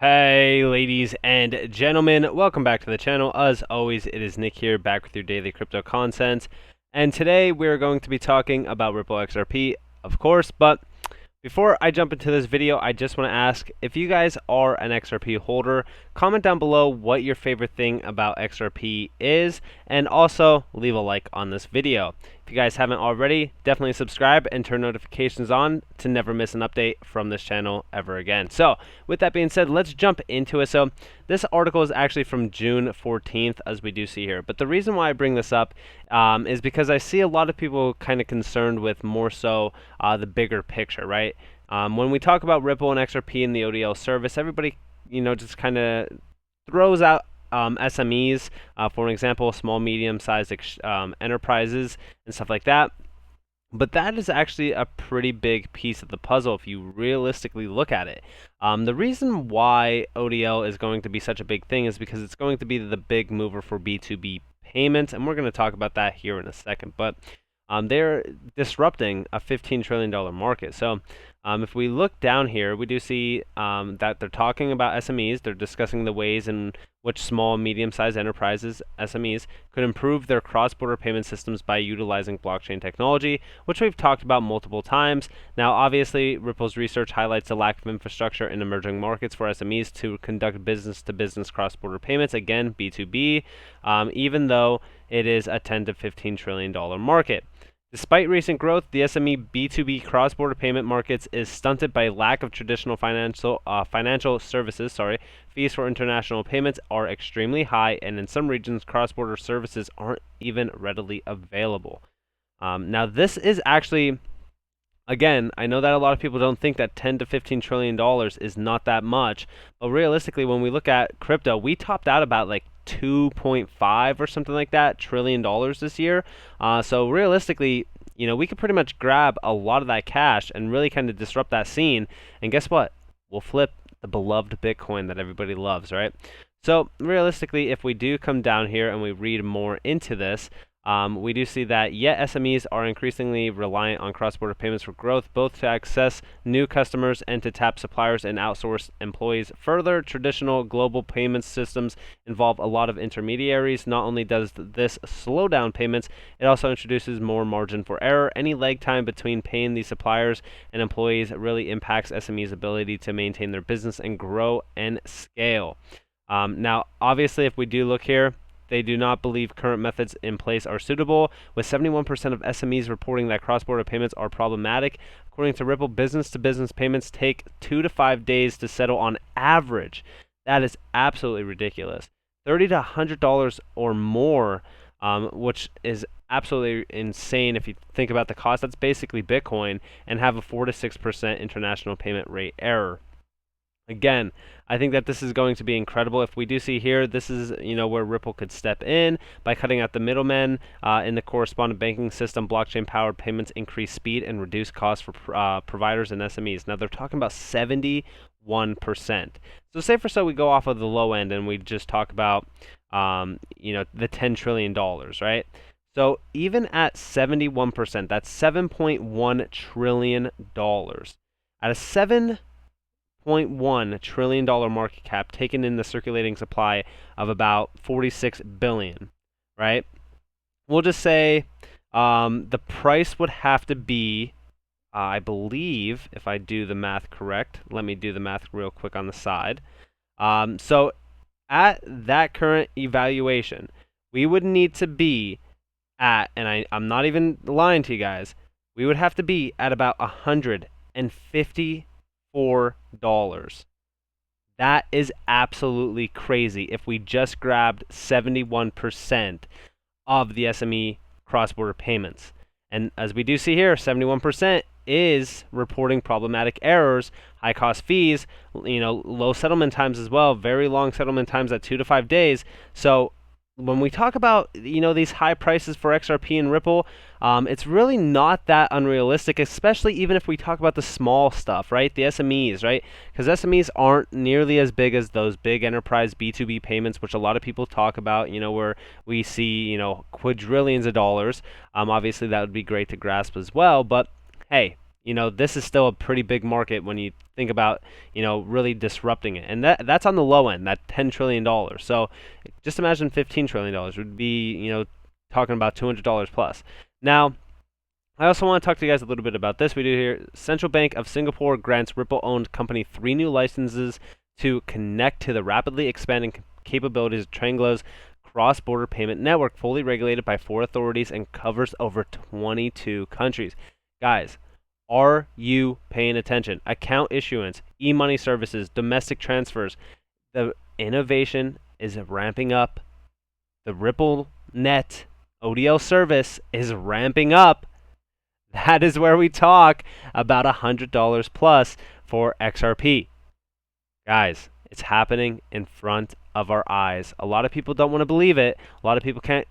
Hey ladies and gentlemen, welcome back to the channel. As always, it is Nick here, back with your daily crypto content. And today we're going to be talking about Ripple XRP, of course, but before I jump into this video, I just want to ask, if you guys are an XRP holder, comment down below what your favorite thing about XRP is, and also leave a like on this video. If you guys haven't already, definitely subscribe and turn notifications on to never miss an update from this channel ever again. So with that being said, let's jump into it. So this article is actually from June 14th, as we do see here. But the reason why I bring this up is because I see a lot of people kind of concerned with more so the bigger picture, right? When we talk about Ripple and XRP and the ODL service, everybody, just kind of throws out SMEs, for example, small, medium-sized enterprises and stuff like that. But that is actually a pretty big piece of the puzzle if you realistically look at it. The reason why ODL is going to be such a big thing is because it's going to be the big mover for B2B payments, and we're going to talk about that here in a second. But they're disrupting a $15 trillion market. So if we look down here, we do see that they're talking about SMEs. They're discussing the ways in which small, medium-sized enterprises, SMEs, could improve their cross-border payment systems by utilizing blockchain technology, which we've talked about multiple times. Now, obviously, Ripple's research highlights the lack of infrastructure in emerging markets for SMEs to conduct business-to-business cross-border payments, again, B2B, even though it is a $10 to $15 trillion market. Despite recent growth, the SME B2B cross-border payment markets is stunted by lack of traditional financial services. Fees for international payments are extremely high, and in some regions, cross-border services aren't even readily available. Now, this is actually, again, I know that a lot of people don't think that $10 to $15 trillion is not that much, but realistically, when we look at crypto, we topped out about like 2.5 or something like that trillion dollars this year. So realistically, we could pretty much grab a lot of that cash and really kind of disrupt that scene. And guess what? We'll flip the beloved Bitcoin that everybody loves, right? So realistically, if we do come down here and we read more into this, we do see that yet SMEs are increasingly reliant on cross-border payments for growth, both to access new customers and to tap suppliers and outsource employees. Further, traditional global payment systems involve a lot of intermediaries. Not only does this slow down payments, it also introduces more margin for error. Any lag time between paying these suppliers and employees really impacts SMEs' ability to maintain their business and grow and scale. Now, obviously, if we do look here, they do not believe current methods in place are suitable, with 71% of SMEs reporting that cross-border payments are problematic. According to Ripple, business-to-business payments take 2 to 5 days to settle on average. That is absolutely ridiculous. $30 to $100 or more, which is absolutely insane if you think about the cost. That's basically Bitcoin, and have a 4 to 6% international payment rate error. Again, I think that this is going to be incredible. If we do see here, this is where Ripple could step in by cutting out the middlemen in the correspondent banking system. Blockchain-powered payments increase speed and reduce costs for providers and SMEs. Now they're talking about 71%. So say for so we go off of the low end and we just talk about the $10 trillion, right? So even at 71%, that's $7.1 trillion. At a $7.1 trillion market cap, taken in the circulating supply of about 46 billion, right? We'll just say the price would have to be, I believe, if I do the math correct, let me do the math real quick on the side. So at that current evaluation, we would need to be at, and I'm not even lying to you guys, we would have to be at about $154. That is absolutely crazy if we just grabbed 71% of the SME cross-border payments. And as we do see here, 71% is reporting problematic errors, high cost fees, low settlement times as well, very long settlement times at 2 to 5 days. So when we talk about these high prices for XRP and Ripple, it's really not that unrealistic, especially even if we talk about the small stuff, right? The SMEs, right? Because SMEs aren't nearly as big as those big enterprise B2B payments, which a lot of people talk about, where we see, quadrillions of dollars. Obviously, that would be great to grasp as well. But hey, this is still a pretty big market when you think about, really disrupting it. And that's on the low end, that $10 trillion. So just imagine $15 trillion would be, talking about $200 plus. Now, I also want to talk to you guys a little bit about this. We do here. Central Bank of Singapore grants Ripple-owned company 3 new licenses to connect to the rapidly expanding capabilities of Tranglo's cross-border payment network, fully regulated by 4 authorities and covers over 22 countries. Guys, are you paying attention? Account issuance, e-money services, domestic transfers. The innovation is ramping up. The Ripple Net ODL service is ramping up. That is where we talk about $100 plus for XRP. Guys, it's happening in front of our eyes. A lot of people don't want to believe it. A lot of people can't,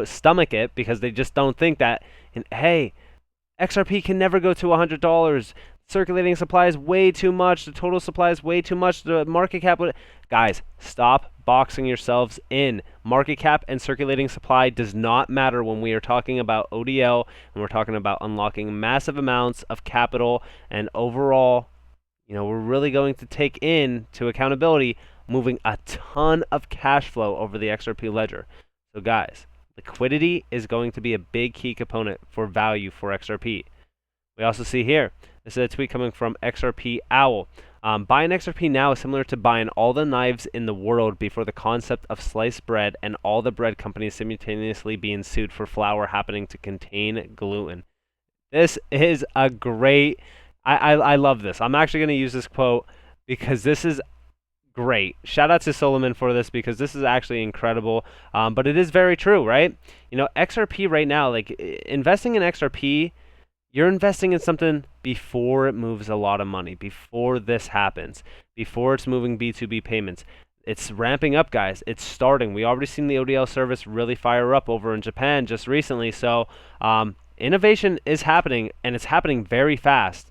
stomach it because they just don't think that, and hey, XRP can never go to $100. Circulating supply is way too much. The total supply is way too much. The market cap Guys, stop boxing yourselves in. Market cap and circulating supply does not matter when we are talking about ODL and we're talking about unlocking massive amounts of capital and overall, we're really going to take into accountability moving a ton of cash flow over the XRP ledger. So guys, liquidity is going to be a big key component for value for XRP. We also see here, this is a tweet coming from XRP Owl. Buying XRP now is similar to buying all the knives in the world before the concept of sliced bread and all the bread companies simultaneously being sued for flour happening to contain gluten. This is a great... I love this. I'm actually going to use this quote because this is great. Shout out to Solomon for this because this is actually incredible. But it is very true, right? XRP right now, like investing in XRP, you're investing in something before it moves a lot of money, before this happens, before it's moving B2B payments. It's ramping up, guys. It's starting. We already seen the ODL service really fire up over in Japan just recently. So innovation is happening, and it's happening very fast.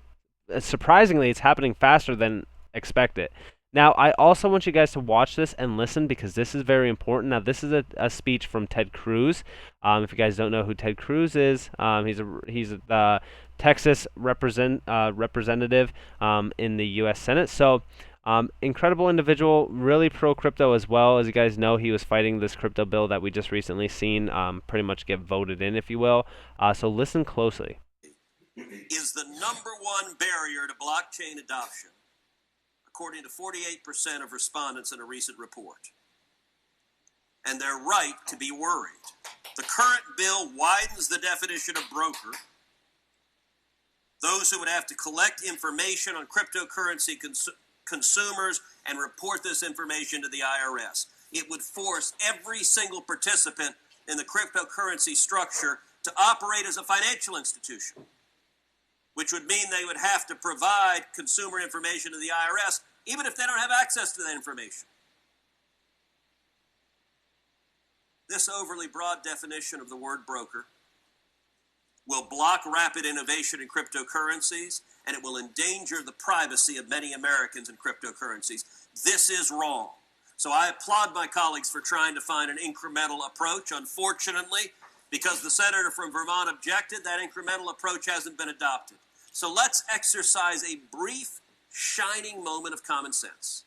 Surprisingly, it's happening faster than expected. Now, I also want you guys to watch this and listen because this is very important. Now, this is a speech from Ted Cruz. If you guys don't know who Ted Cruz is, he's the Texas representative in the U.S. Senate. So, incredible individual, really pro-crypto as well. As you guys know, he was fighting this crypto bill that we just recently seen pretty much get voted in, if you will. So listen closely. Is the #1 barrier to blockchain adoption, according to 48% of respondents in a recent report. And they're right to be worried. The current bill widens the definition of broker. Those who would have to collect information on cryptocurrency consumers and report this information to the IRS. It would force every single participant in the cryptocurrency structure to operate as a financial institution, which would mean they would have to provide consumer information to the IRS, even if they don't have access to that information. This overly broad definition of the word broker will block rapid innovation in cryptocurrencies, and it will endanger the privacy of many Americans in cryptocurrencies. This is wrong. So I applaud my colleagues for trying to find an incremental approach. Unfortunately, because the senator from Vermont objected, that incremental approach hasn't been adopted. So let's exercise a brief, shining moment of common sense.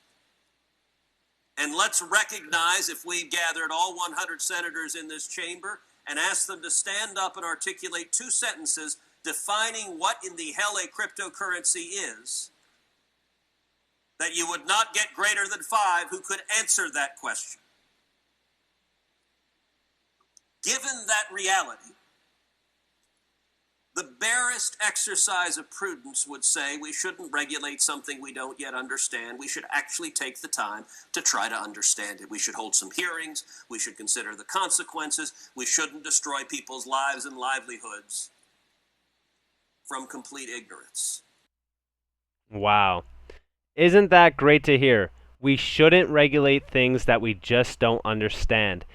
And let's recognize, if we gathered all 100 senators in this chamber and asked them to stand up and articulate 2 sentences defining what in the hell a cryptocurrency is, that you would not get greater than 5 who could answer that question. Given that reality, the barest exercise of prudence would say we shouldn't regulate something we don't yet understand. We should actually take the time to try to understand it. We should hold some hearings. We should consider the consequences. We shouldn't destroy people's lives and livelihoods from complete ignorance. Wow. Isn't that great to hear? We shouldn't regulate things that we just don't understand.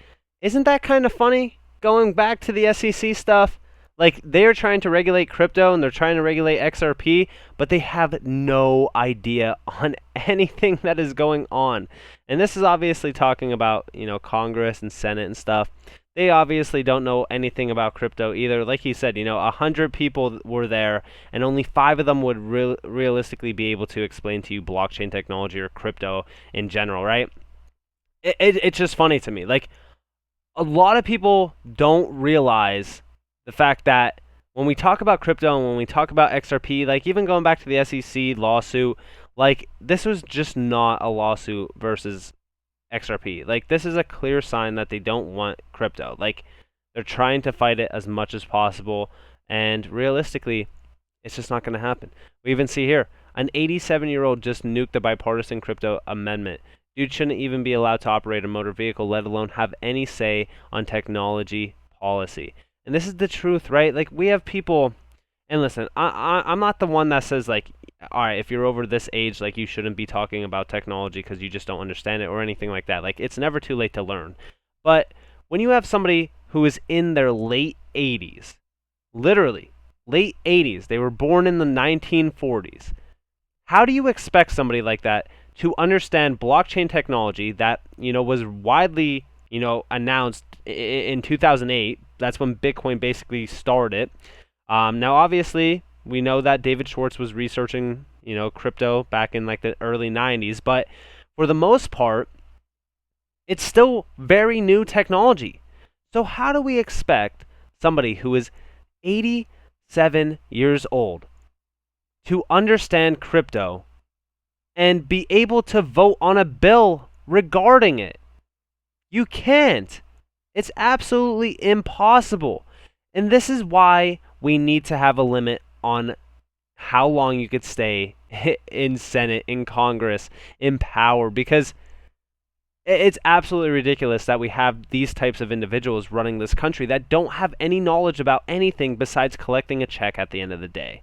Isn't that kind of funny? Going back to the SEC stuff, Like, they're trying to regulate crypto and they're trying to regulate XRP, but they have no idea on anything that is going on. And this is obviously talking about, Congress and Senate and stuff. They obviously don't know anything about crypto either. Like you said, 100 people were there, and only 5 of them would realistically be able to explain to you blockchain technology or crypto in general, right? It's just funny to me. Like, a lot of people don't realize the fact that when we talk about crypto and when we talk about XRP, like even going back to the SEC lawsuit, like this was just not a lawsuit versus XRP. Like this is a clear sign that they don't want crypto. Like they're trying to fight it as much as possible, and realistically, it's just not going to happen. We even see here an 87-year-old just nuked the bipartisan crypto amendment. Dude shouldn't even be allowed to operate a motor vehicle, let alone have any say on technology policy. And this is the truth, right? Like, we have people, and listen, I'm not the one that says, like, all right, if you're over this age, like, you shouldn't be talking about technology because you just don't understand it or anything like that. Like, it's never too late to learn. But when you have somebody who is in their late 80s, literally, late 80s, they were born in the 1940s, how do you expect somebody like that to understand blockchain technology that was widely announced in 2008? That's when Bitcoin basically started. Now, obviously, we know that David Schwartz was researching crypto back in like the early 90s, but for the most part, it's still very new technology. So how do we expect somebody who is 87 years old to understand crypto and be able to vote on a bill regarding it? You can't. It's absolutely impossible. And this is why we need to have a limit on how long you could stay in Senate, in Congress, in power, because it's absolutely ridiculous that we have these types of individuals running this country that don't have any knowledge about anything besides collecting a check at the end of the day.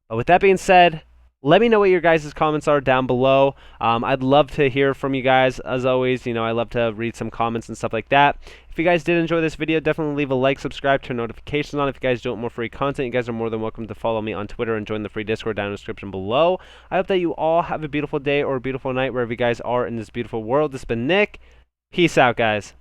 But with that being said, let me know what your guys' comments are down below. I'd love to hear from you guys. As always, I love to read some comments and stuff like that. If you guys did enjoy this video, definitely leave a like, subscribe, turn notifications on. If you guys don't want more free content, you guys are more than welcome to follow me on Twitter and join the free Discord down in the description below. I hope that you all have a beautiful day or a beautiful night wherever you guys are in this beautiful world. This has been Nick. Peace out, guys.